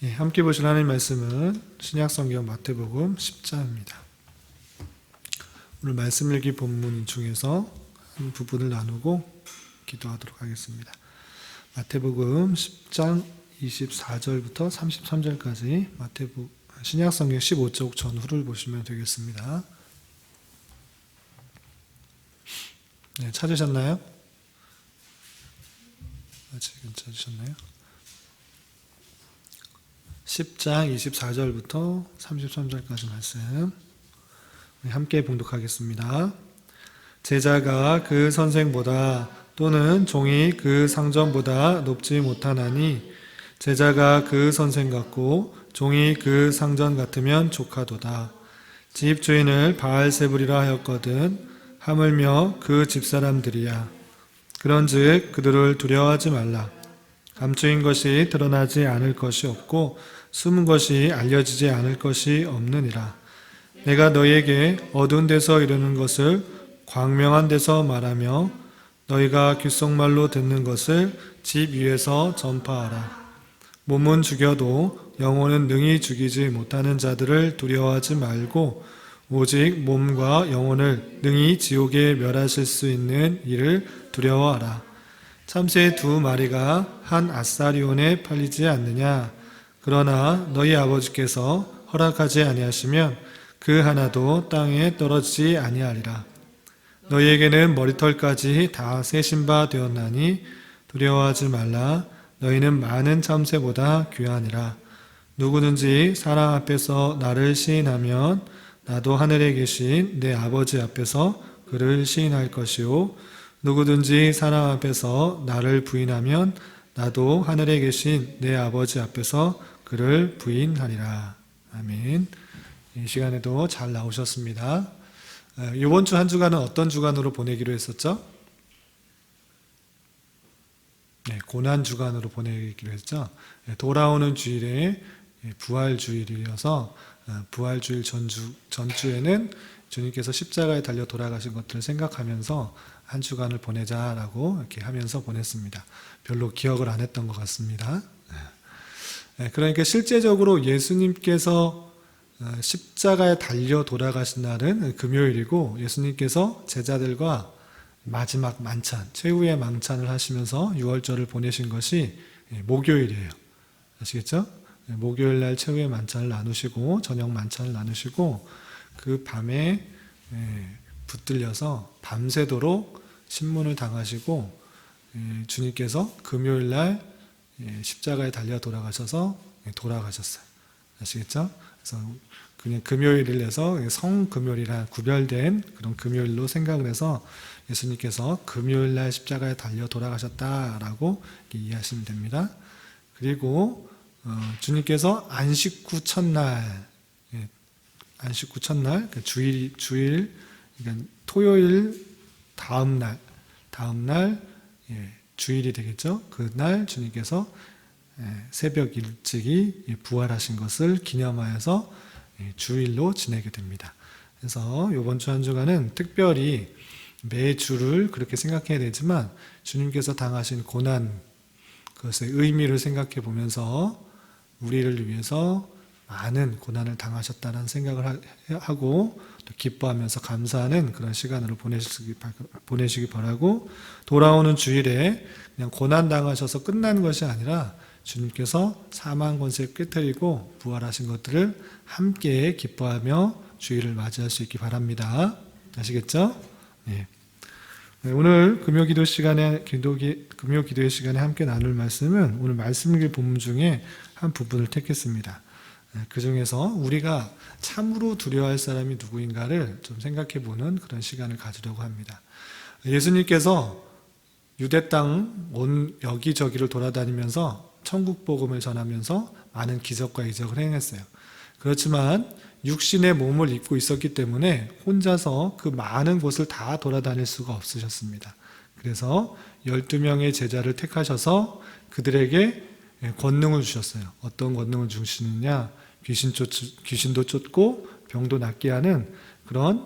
함께 보실 하나님 말씀은 신약성경 마태복음 10장입니다. 오늘 말씀 읽기 본문 중에서 한 부분을 나누고 기도하도록 하겠습니다. 마태복음 10장 24절부터 33절까지 신약성경 15쪽 전후를 보시면 되겠습니다. 찾으셨나요? 아직은 찾으셨나요? 10장 24절부터 33절까지 말씀 함께 봉독하겠습니다. 제자가 그 선생보다 또는 종이 그 상전보다 높지 못하나니 제자가 그 선생 같고 종이 그 상전 같으면 족하도다. 집 주인을 바알세불이라 하였거든 하물며 그 집사람들이야. 그런즉 그들을 두려워하지 말라. 감추인 것이 드러나지 않을 것이 없고 숨은 것이 알려지지 않을 것이 없느니라. 내가 너희에게 어두운 데서 이르는 것을 광명한 데서 말하며 너희가 귓속말로 듣는 것을 집 위에서 전파하라. 몸은 죽여도 영혼은 능히 죽이지 못하는 자들을 두려워하지 말고 오직 몸과 영혼을 능히 지옥에 멸하실 수 있는 이를 두려워하라. 참새 2마리가 한 아사리온에 팔리지 않느냐? 그러나 너희 아버지께서 허락하지 아니하시면 그 하나도 땅에 떨어지지 아니하리라. 너희에게는 머리털까지 다 세신 바 되었나니 두려워하지 말라. 너희는 많은 참새보다 귀하니라. 누구든지 사람 앞에서 나를 시인하면 나도 하늘에 계신 내 아버지 앞에서 그를 시인할 것이요 누구든지 사람 앞에서 나를 부인하면 나도 하늘에 계신 내 아버지 앞에서 그를 부인하리라. 아멘. 이 시간에도 잘 나오셨습니다. 이번 주 한 주간은 어떤 주간으로 보내기로 했었죠? 고난 주간으로 보내기로 했죠. 돌아오는 주일에 부활주일이어서 부활주일 전주에는 주님께서 십자가에 달려 돌아가신 것들을 생각하면서 한 주간을 보내자라고 이렇게 하면서 보냈습니다. 별로 기억을 안 했던 것 같습니다. 그러니까 실제적으로 예수님께서 십자가에 달려 돌아가신 날은 금요일이고 예수님께서 제자들과 마지막 만찬, 최후의 만찬을 하시면서 유월절을 보내신 것이 목요일이에요. 아시겠죠? 목요일 날 최후의 만찬을 나누시고 저녁 만찬을 나누시고 그 밤에 붙들려서 밤새도록 신문을 당하시고 주님께서 금요일 날 십자가에 달려 돌아가셔서 돌아가셨어요. 아시겠죠? 그래서 그냥 금요일을 해서 성금요일이라 구별된 그런 금요일로 생각을 해서 예수님께서 금요일 날 십자가에 달려 돌아가셨다라고 이해하시면 됩니다. 그리고 주님께서 안식 후 첫날, 주일, 그러니까 토요일 다음 날 주일이 되겠죠. 그날 주님께서 새벽 일찍이 부활하신 것을 기념하여서 주일로 지내게 됩니다. 그래서 이번 주 한 주간은 특별히 매 주를 그렇게 생각해야 되지만 주님께서 당하신 고난, 그것의 의미를 생각해 보면서 우리를 위해서 많은 고난을 당하셨다는 생각을 하고 또 기뻐하면서 감사하는 그런 시간으로 보내시기 바라고 돌아오는 주일에 그냥 고난 당하셔서 끝난 것이 아니라 주님께서 사망 권세 깨뜨리고 부활하신 것들을 함께 기뻐하며 주일을 맞이할 수 있기 바랍니다. 아시겠죠? 네. 오늘 금요 기도의 시간에 함께 나눌 말씀은 오늘 말씀 읽기 본문 중에 한 부분을 택했습니다. 그 중에서 우리가 참으로 두려워할 사람이 누구인가를 좀 생각해 보는 그런 시간을 가지려고 합니다. 예수님께서 유대 땅 온 여기저기를 돌아다니면서 천국 복음을 전하면서 많은 기적과 이적을 행했어요. 그렇지만 육신의 몸을 입고 있었기 때문에 혼자서 그 많은 곳을 다 돌아다닐 수가 없으셨습니다. 그래서 12명의 제자를 택하셔서 그들에게 권능을 주셨어요. 어떤 권능을 주시느냐? 귀신도 쫓고 병도 낫게 하는 그런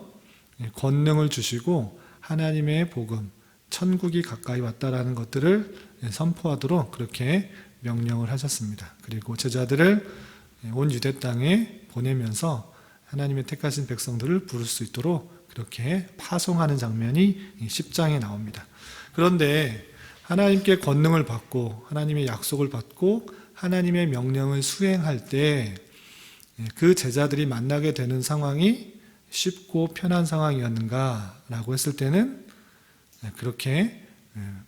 권능을 주시고 하나님의 복음, 천국이 가까이 왔다라는 것들을 선포하도록 그렇게 명령을 하셨습니다. 그리고 제자들을 온 유대 땅에 보내면서 하나님의 택하신 백성들을 부를 수 있도록 그렇게 파송하는 장면이 10장에 나옵니다. 그런데 하나님께 권능을 받고 하나님의 약속을 받고 하나님의 명령을 수행할 때 그 제자들이 만나게 되는 상황이 쉽고 편한 상황이었는가라고 했을 때는 그렇게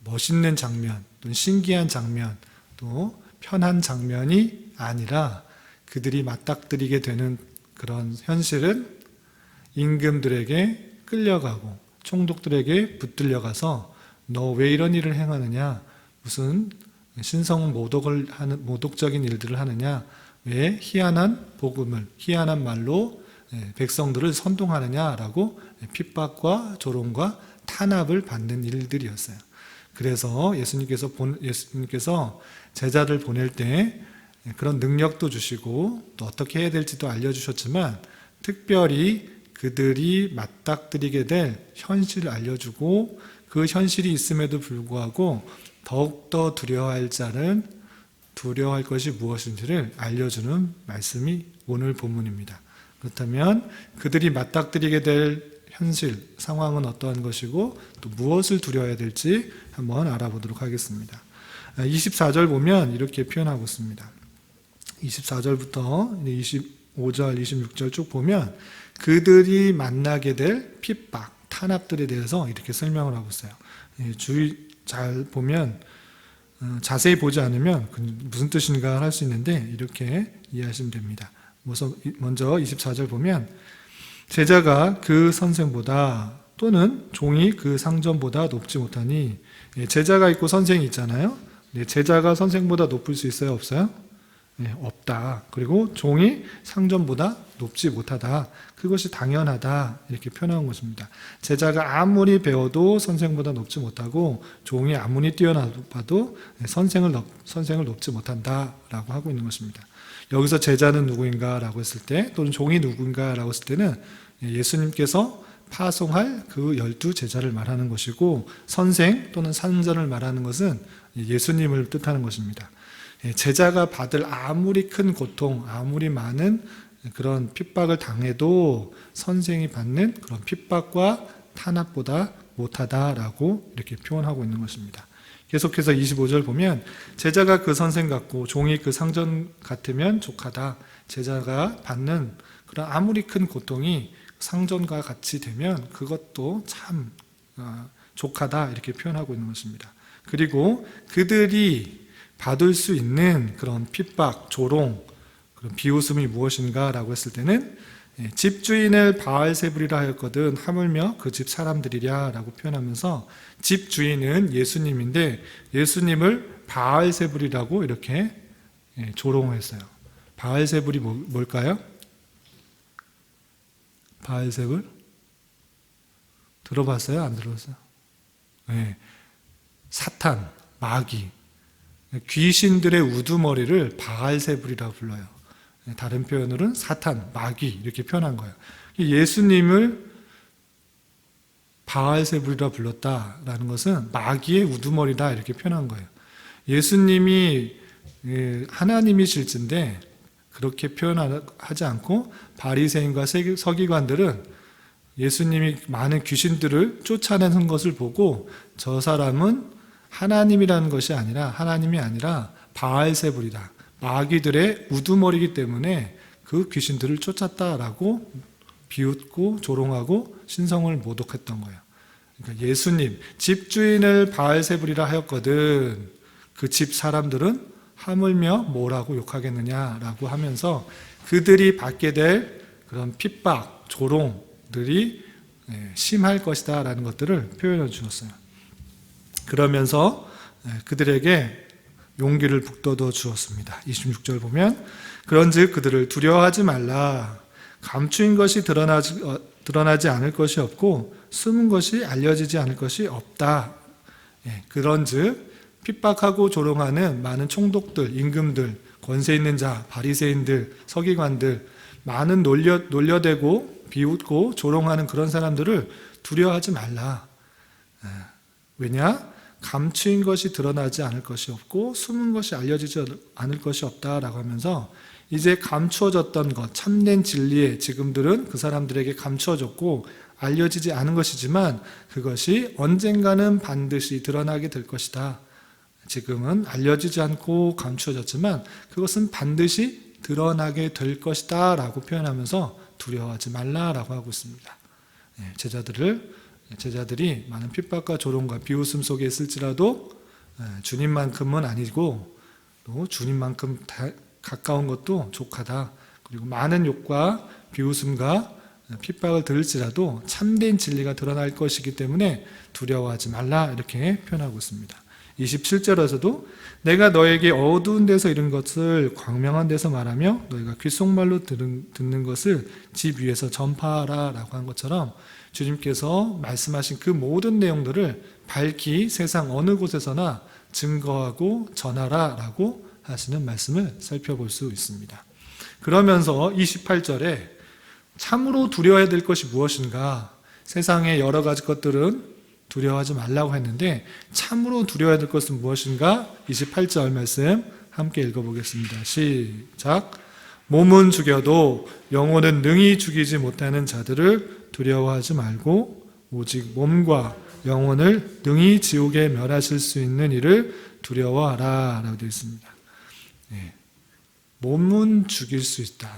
멋있는 장면, 또 신기한 장면, 또 편한 장면이 아니라 그들이 맞닥뜨리게 되는 그런 현실은 임금들에게 끌려가고 총독들에게 붙들려가서 너 왜 이런 일을 행하느냐, 무슨 신성 모독적인 일들을 하느냐, 왜 희한한 복음을 희한한 말로 백성들을 선동하느냐라고 핍박과 조롱과 탄압을 받는 일들이었어요. 그래서 예수님께서 제자를 보낼 때 그런 능력도 주시고 또 어떻게 해야 될지도 알려주셨지만 특별히 그들이 맞닥뜨리게 될 현실을 알려주고 그 현실이 있음에도 불구하고 더욱더 두려워할 자는 두려워할 것이 무엇인지를 알려주는 말씀이 오늘 본문입니다. 그렇다면 그들이 맞닥뜨리게 될 현실, 상황은 어떠한 것이고 또 무엇을 두려워해야 될지 한번 알아보도록 하겠습니다. 24절 보면 이렇게 표현하고 있습니다. 24절부터 25절, 26절 쭉 보면 그들이 만나게 될 핍박, 탄압들에 대해서 이렇게 설명을 하고 있어요. 주의 잘 보면 자세히 보지 않으면 무슨 뜻인가 할 수 있는데 이렇게 이해하시면 됩니다. 먼저 24절 보면 제자가 그 선생보다 또는 종이 그 상전보다 높지 못하니, 제자가 있고 선생이 있잖아요. 제자가 선생보다 높을 수 있어요? 없어요? 없다. 그리고 종이 상전보다 높지 못하다. 그것이 당연하다. 이렇게 표현한 것입니다. 제자가 아무리 배워도 선생보다 높지 못하고 종이 아무리 뛰어나봐도 선생을 높지 못한다라고 하고 있는 것입니다. 여기서 제자는 누구인가 라고 했을 때, 또는 종이 누구인가 라고 했을 때는 예수님께서 파송할 그 12제자를 말하는 것이고, 선생 또는 상전을 말하는 것은 예수님을 뜻하는 것입니다. 제자가 받을 아무리 큰 고통, 아무리 많은 그런 핍박을 당해도 선생이 받는 그런 핍박과 탄압보다 못하다라고 이렇게 표현하고 있는 것입니다. 계속해서 25절 보면 제자가 그 선생 같고 종이 그 상전 같으면 족하다. 제자가 받는 그런 아무리 큰 고통이 상전과 같이 되면 그것도 참 족하다 이렇게 표현하고 있는 것입니다. 그리고 그들이 받을 수 있는 그런 핍박, 조롱, 그런 비웃음이 무엇인가 라고 했을 때는 집주인을 바알세불이라 하였거든 하물며 그 집 사람들이랴 라고 표현하면서 집주인은 예수님인데 예수님을 바알세불이라고 이렇게 조롱했어요. 바알세불이 뭘까요? 바알세불? 들어봤어요? 안 들어봤어요? 네. 사탄, 마귀, 귀신들의 우두머리를 바알세불이라고 불러요. 다른 표현으로는 사탄, 마귀 이렇게 표현한 거예요. 예수님을 바알세불이라 불렀다라는 것은 마귀의 우두머리다 이렇게 표현한 거예요. 예수님이 하나님이실진데 그렇게 표현하지 않고 바리새인과 서기관들은 예수님이 많은 귀신들을 쫓아내는 것을 보고 저 사람은 하나님이라는 것이 아니라 하나님이 아니라 바알세불이다. 마귀들의 우두머리이기 때문에 그 귀신들을 쫓았다라고 비웃고 조롱하고 신성을 모독했던 거예요. 그러니까 예수님, 집주인을 바알세불이라 하였거든 그 집 사람들은 하물며 뭐라고 욕하겠느냐라고 하면서 그들이 받게 될 그런 핍박, 조롱들이 심할 것이다 라는 것들을 표현해 주셨어요. 그러면서 그들에게 용기를 북돋워 주었습니다. 26절 보면 그런즉 그들을 두려워하지 말라. 감추인 것이 드러나지 않을 것이 없고 숨은 것이 알려지지 않을 것이 없다. 그런즉 핍박하고 조롱하는 많은 총독들, 임금들, 권세 있는 자, 바리새인들, 서기관들, 많은 놀려대고 비웃고 조롱하는 그런 사람들을 두려워하지 말라. 왜냐? 감추인 것이 드러나지 않을 것이 없고 숨은 것이 알려지지 않을 것이 없다라고 하면서 이제 감추어졌던 것, 참된 진리에 지금들은 그 사람들에게 감추어졌고 알려지지 않은 것이지만 그것이 언젠가는 반드시 드러나게 될 것이다. 지금은 알려지지 않고 감추어졌지만 그것은 반드시 드러나게 될 것이다 라고 표현하면서 두려워하지 말라라고 하고 있습니다. 제자들이 많은 핍박과 조롱과 비웃음 속에 있을지라도 주님만큼은 아니고 또 주님만큼 가까운 것도 족하다. 그리고 많은 욕과 비웃음과 핍박을 들을지라도 참된 진리가 드러날 것이기 때문에 두려워하지 말라 이렇게 표현하고 있습니다. 27절에서도 내가 너에게 어두운 데서 이른 것을 광명한 데서 말하며 너희가 귓속말로 듣는 것을 집 위에서 전파하라 라고 한 것처럼 주님께서 말씀하신 그 모든 내용들을 밝히 세상 어느 곳에서나 증거하고 전하라 라고 하시는 말씀을 살펴볼 수 있습니다. 그러면서 28절에 참으로 두려워해야 될 것이 무엇인가? 세상의 여러 가지 것들은 두려워하지 말라고 했는데 참으로 두려워해야 될 것은 무엇인가? 28절 말씀 함께 읽어보겠습니다. 시작. 몸은 죽여도 영혼은 능히 죽이지 못하는 자들을 두려워하지 말고 오직 몸과 영혼을 능히 지옥에 멸하실 수 있는 이를 두려워하라 라고 되어 있습니다. 몸은 죽일 수 있다.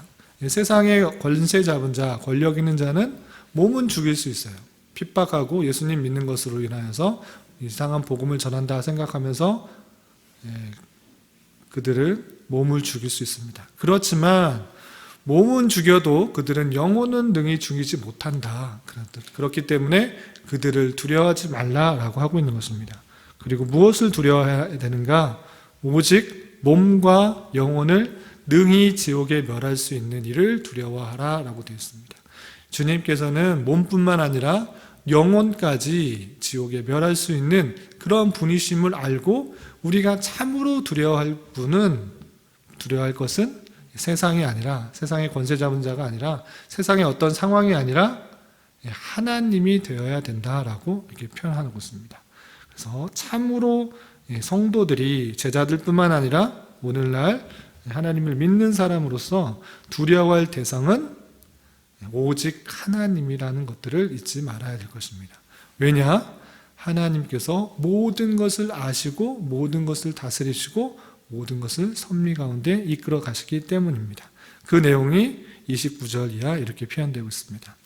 세상에 권세 잡은 자, 권력 있는 자는 몸은 죽일 수 있어요. 핍박하고 예수님 믿는 것으로 인하여서 이상한 복음을 전한다 생각하면서 그들을 몸을 죽일 수 있습니다. 그렇지만 몸은 죽여도 그들은 영혼은 능히 죽이지 못한다. 그렇기 때문에 그들을 두려워하지 말라라고 하고 있는 것입니다. 그리고 무엇을 두려워해야 되는가? 오직 몸과 영혼을 능히 지옥에 멸할 수 있는 이를 두려워하라 라고 되어 있습니다. 주님께서는 몸뿐만 아니라 영혼까지 지옥에 멸할 수 있는 그런 분이심을 알고 우리가 참으로 두려워할 것은 세상이 아니라 세상의 권세 잡은 자가 아니라 세상의 어떤 상황이 아니라 하나님이 되어야 된다라고 이렇게 표현하고 있습니다. 그래서 참으로 성도들이 제자들뿐만 아니라 오늘날 하나님을 믿는 사람으로서 두려워할 대상은 오직 하나님이라는 것들을 잊지 말아야 될 것입니다. 왜냐? 하나님께서 모든 것을 아시고 모든 것을 다스리시고 모든 것을 섭리 가운데 이끌어 가시기 때문입니다. 그 내용이 29절 이하 이렇게 표현되고 있습니다.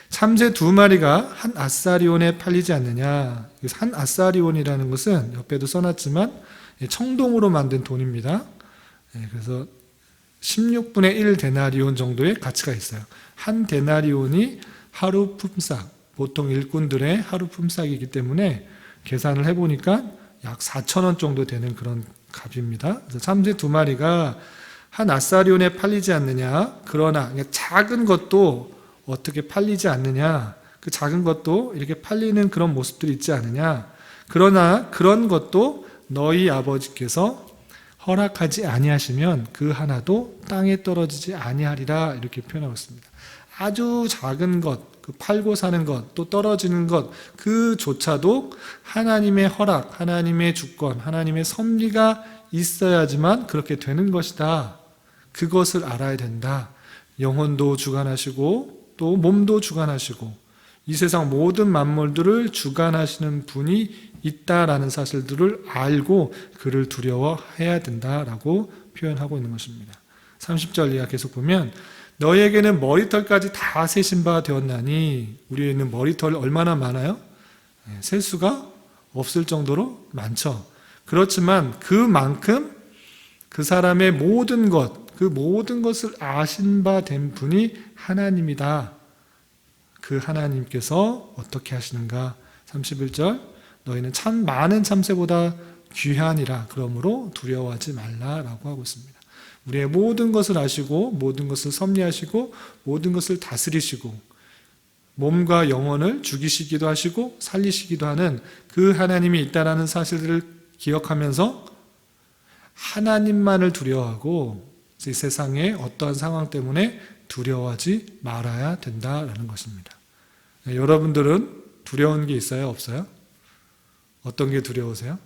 참새 2마리가 한 아사리온에 팔리지 않느냐. 한 아사리온이라는 것은 옆에도 써놨지만 청동으로 만든 돈입니다. 그래서 16분의 1 데나리온 정도의 가치가 있어요. 한 데나리온이 하루 품삯, 보통 일꾼들의 하루 품삯이기 때문에 계산을 해보니까 약 4,000원 정도 되는 그런 값입니다. 그래서 참새 2마리가 한 아사리온에 팔리지 않느냐. 그러나 작은 것도 어떻게 팔리지 않느냐. 그 작은 것도 이렇게 팔리는 그런 모습들이 있지 않느냐. 그러나 그런 것도 너희 아버지께서 허락하지 아니하시면 그 하나도 땅에 떨어지지 아니하리라 이렇게 표현하고 있습니다. 아주 작은 것, 그 팔고 사는 것, 또 떨어지는 것, 그조차도 하나님의 허락, 하나님의 주권, 하나님의 섭리가 있어야지만 그렇게 되는 것이다. 그것을 알아야 된다. 영혼도 주관하시고 또 몸도 주관하시고 이 세상 모든 만물들을 주관하시는 분이 있다라는 사실들을 알고 그를 두려워해야 된다라고 표현하고 있는 것입니다. 30절 이하 계속 보면 너희에게는 머리털까지 다 세신 바 되었나니 우리에는 머리털 얼마나 많아요? 셀 수가 없을 정도로 많죠. 그렇지만 그만큼 그 사람의 모든 것, 그 모든 것을 아신 바 된 분이 하나님이다. 그 하나님께서 어떻게 하시는가? 31절 너희는 참 많은 참새보다 귀하니라. 그러므로 두려워하지 말라라고 하고 있습니다. 우리의 모든 것을 아시고 모든 것을 섭리하시고 모든 것을 다스리시고 몸과 영혼을 죽이시기도 하시고 살리시기도 하는 그 하나님이 있다라는 사실들을 기억하면서 하나님만을 두려워하고 이 세상의 어떠한 상황 때문에 두려워하지 말아야 된다라는 것입니다. 여러분들은 두려운 게 있어요? 없어요? 어떤 게 두려우세요?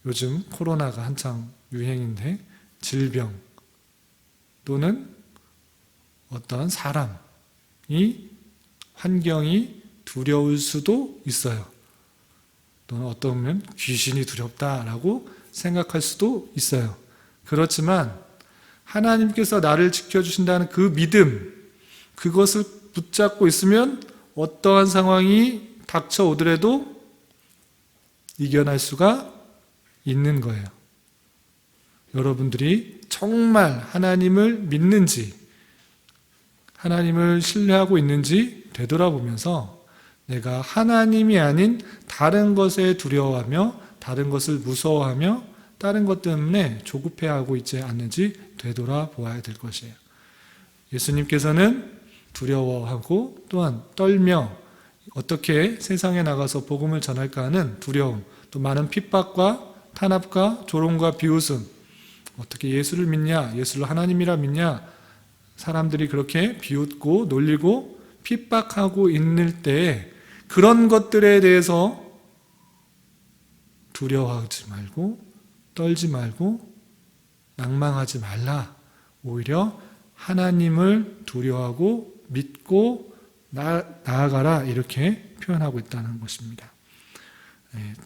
요즘 코로나가 한창 유행인데 질병 또는 어떤 사람이 환경이 두려울 수도 있어요. 또는 어떠면 귀신이 두렵다라고 생각할 수도 있어요. 그렇지만 하나님께서 나를 지켜주신다는 그 믿음, 그것을 붙잡고 있으면 어떠한 상황이 닥쳐오더라도 이겨낼 수가 있는 거예요. 여러분들이 정말 하나님을 믿는지, 하나님을 신뢰하고 있는지 되돌아보면서 내가 하나님이 아닌 다른 것에 두려워하며 다른 것을 무서워하며 다른 것 때문에 조급해하고 있지 않는지 되돌아보아야 될 것이에요. 예수님께서는 두려워하고 또한 떨며 어떻게 세상에 나가서 복음을 전할까 하는 두려움, 또 많은 핍박과 탄압과 조롱과 비웃음, 어떻게 예수를 믿냐, 예수를 하나님이라 믿냐, 사람들이 그렇게 비웃고 놀리고 핍박하고 있는 때에 그런 것들에 대해서 두려워하지 말고 떨지 말고 낭망하지 말라. 오히려 하나님을 두려워하고 믿고 나아가라, 이렇게 표현하고 있다는 것입니다.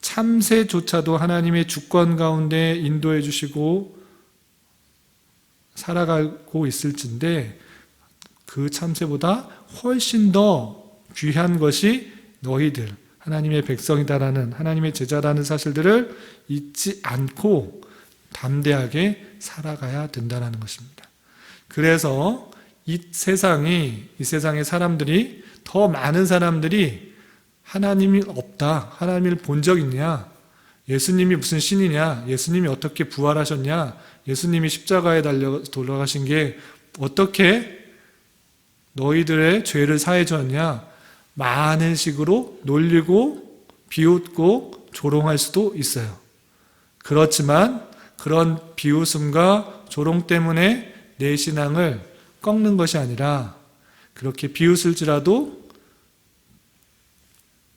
참새조차도 하나님의 주권 가운데 인도해 주시고 살아가고 있을진데 그 참새보다 훨씬 더 귀한 것이 너희들 하나님의 백성이다라는, 하나님의 제자라는 사실들을 잊지 않고 담대하게 살아가야 된다는 것입니다. 그래서 이 세상의 사람들이, 더 많은 사람들이 하나님이 없다, 하나님을 본 적 있냐, 예수님이 무슨 신이냐, 예수님이 어떻게 부활하셨냐, 예수님이 십자가에 달려 돌아가신 게 어떻게 너희들의 죄를 사해 주었냐, 많은 식으로 놀리고 비웃고 조롱할 수도 있어요. 그렇지만 그런 비웃음과 조롱 때문에 내 신앙을 꺾는 것이 아니라 그렇게 비웃을지라도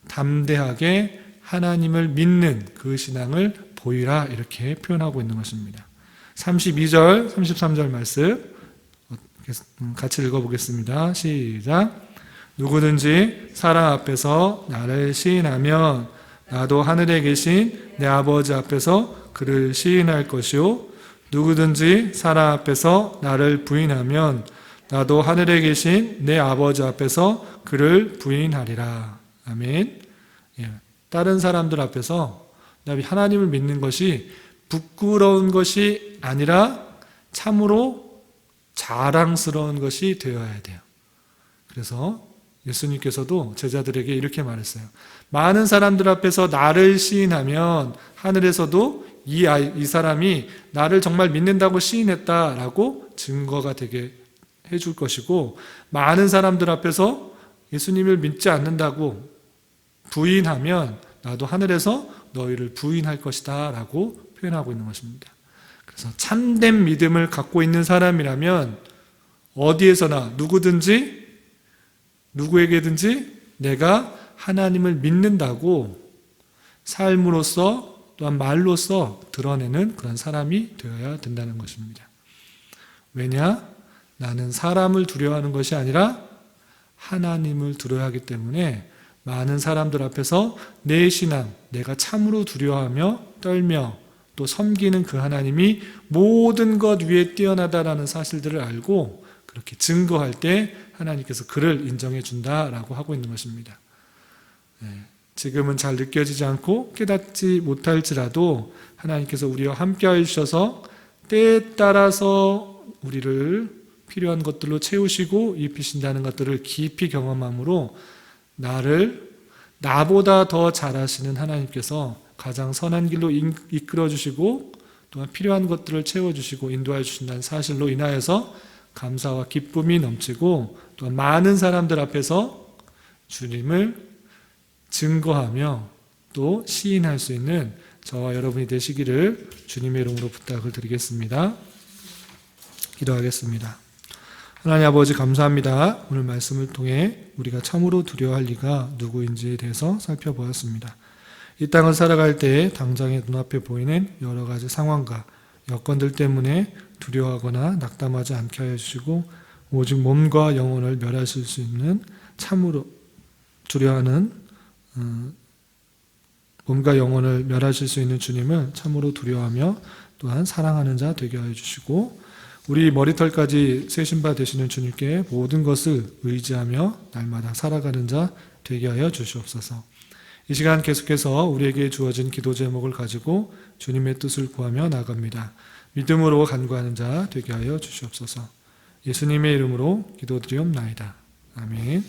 담대하게 하나님을 믿는 그 신앙을 보이라, 이렇게 표현하고 있는 것입니다. 32절, 33절 말씀 같이 읽어보겠습니다. 시작. 누구든지 사람 앞에서 나를 시인하면 나도 하늘에 계신 내 아버지 앞에서 그를 시인할 것이요, 누구든지 사람 앞에서 나를 부인하면 나도 하늘에 계신 내 아버지 앞에서 그를 부인하리라. 아멘. 다른 사람들 앞에서 하나님을 믿는 것이 부끄러운 것이 아니라 참으로 자랑스러운 것이 되어야 돼요. 그래서 예수님께서도 제자들에게 이렇게 말했어요. 많은 사람들 앞에서 나를 시인하면 하늘에서도 이 사람이 나를 정말 믿는다고 시인했다라고 증거가 되게 해줄 것이고, 많은 사람들 앞에서 예수님을 믿지 않는다고 부인하면 나도 하늘에서 너희를 부인할 것이다 라고 표현하고 있는 것입니다. 그래서 참된 믿음을 갖고 있는 사람이라면 어디에서나 누구든지 누구에게든지 내가 하나님을 믿는다고 삶으로서 또한 말로써 드러내는 그런 사람이 되어야 된다는 것입니다. 왜냐? 나는 사람을 두려워하는 것이 아니라 하나님을 두려워하기 때문에 많은 사람들 앞에서 내 신앙, 내가 참으로 두려워하며 떨며 또 섬기는 그 하나님이 모든 것 위에 뛰어나다라는 사실들을 알고 그렇게 증거할 때 하나님께서 그를 인정해 준다라고 하고 있는 것입니다. 지금은 잘 느껴지지 않고 깨닫지 못할지라도 하나님께서 우리와 함께 해주셔서 때에 따라서 우리를 필요한 것들로 채우시고 입히신다는 것들을 깊이 경험함으로 나보다 더 잘하시는 하나님께서 가장 선한 길로 이끌어 주시고 또한 필요한 것들을 채워주시고 인도해 주신다는 사실로 인하여서 감사와 기쁨이 넘치고 또한 많은 사람들 앞에서 주님을 증거하며 또 시인할 수 있는 저와 여러분이 되시기를 주님의 이름으로 부탁을 드리겠습니다. 기도하겠습니다. 하나님 아버지 감사합니다. 오늘 말씀을 통해 우리가 참으로 두려워할 이가 누구인지에 대해서 살펴보았습니다. 이 땅을 살아갈 때 당장의 눈앞에 보이는 여러 가지 상황과 여건들 때문에 두려워하거나 낙담하지 않게 하여 주시고 오직 몸과 영혼을 멸하실 수 있는 참으로 두려워하는 몸과 영혼을 멸하실 수 있는 주님을 참으로 두려워하며 또한 사랑하는 자 되게 하여 주시고 우리 머리털까지 세신 바 되시는 주님께 모든 것을 의지하며 날마다 살아가는 자 되게 하여 주시옵소서. 이 시간 계속해서 우리에게 주어진 기도 제목을 가지고 주님의 뜻을 구하며 나아갑니다. 믿음으로 간구하는 자 되게 하여 주시옵소서. 예수님의 이름으로 기도드리옵나이다. 아멘.